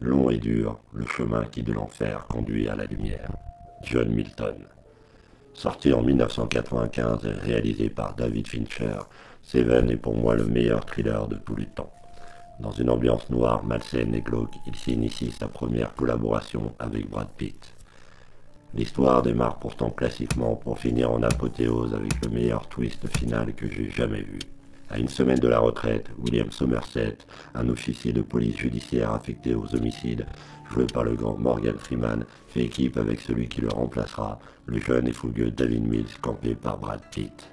Long et dur, le chemin qui de l'enfer conduit à la lumière. John Milton. Sorti en 1995 et réalisé par David Fincher, Seven est pour moi le meilleur thriller de tous les temps. Dans une ambiance noire, malsaine et glauque, il s'initie sa première collaboration avec Brad Pitt. L'histoire démarre pourtant classiquement pour finir en apothéose avec le meilleur twist final que j'ai jamais vu. À une semaine de la retraite, William Somerset, un officier de police judiciaire affecté aux homicides, joué par le grand Morgan Freeman, fait équipe avec celui qui le remplacera, le jeune et fougueux David Mills, campé par Brad Pitt.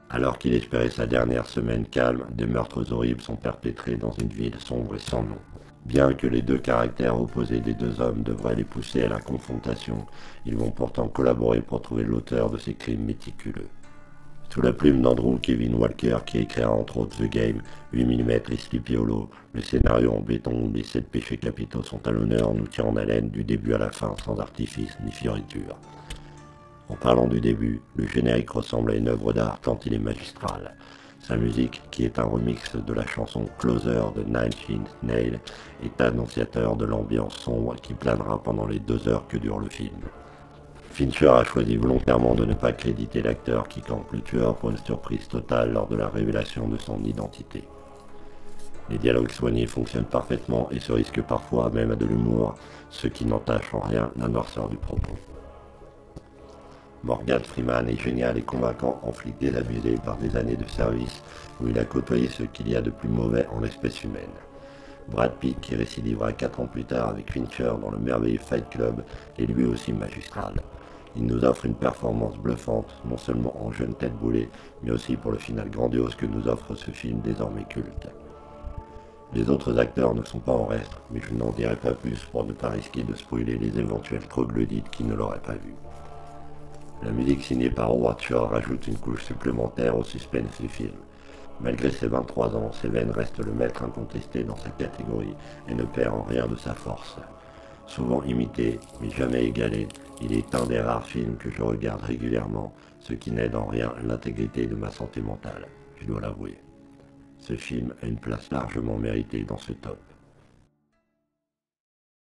Alors qu'il espérait sa dernière semaine calme, des meurtres horribles sont perpétrés dans une ville sombre et sans nom. Bien que les deux caractères opposés des deux hommes devraient les pousser à la confrontation, ils vont pourtant collaborer pour trouver l'auteur de ces crimes méticuleux. Sous la plume d'Andrew Kevin Walker, qui écrira entre autres The Game, 8 mm et Sleepy Hollow, le scénario en béton où les 7 péchés capitaux sont à l'honneur nous tient en haleine du début à la fin sans artifice ni fioriture. En parlant du début, le générique ressemble à une œuvre d'art tant il est magistral. Sa musique, qui est un remix de la chanson Closer de Nine Inch Nails, est annonciateur de l'ambiance sombre qui planera pendant les 2 heures que dure le film. Fincher a choisi volontairement de ne pas créditer l'acteur qui campe le tueur pour une surprise totale lors de la révélation de son identité. Les dialogues soignés fonctionnent parfaitement et se risquent parfois même à de l'humour, ce qui n'entache en rien la noirceur du propos. Morgan Freeman est génial et convaincant en flic désabusé par des années de service où il a côtoyé ce qu'il y a de plus mauvais en l'espèce humaine. Brad Pitt, qui récidivera 4 ans plus tard avec Fincher dans le merveilleux Fight Club, est lui aussi magistral. Il nous offre une performance bluffante, non seulement en jeune tête brûlée, mais aussi pour le final grandiose que nous offre ce film désormais culte. Les autres acteurs ne sont pas en reste, mais je n'en dirai pas plus pour ne pas risquer de spoiler les éventuels troglodytes qui ne l'auraient pas vu. La musique signée par Howard Shore rajoute une couche supplémentaire au suspense du film. Malgré ses 23 ans, Seven reste le maître incontesté dans sa catégorie et ne perd en rien de sa force. Souvent imité, mais jamais égalé, il est un des rares films que je regarde régulièrement, ce qui n'aide en rien l'intégrité de ma santé mentale, je dois l'avouer. Ce film a une place largement méritée dans ce top.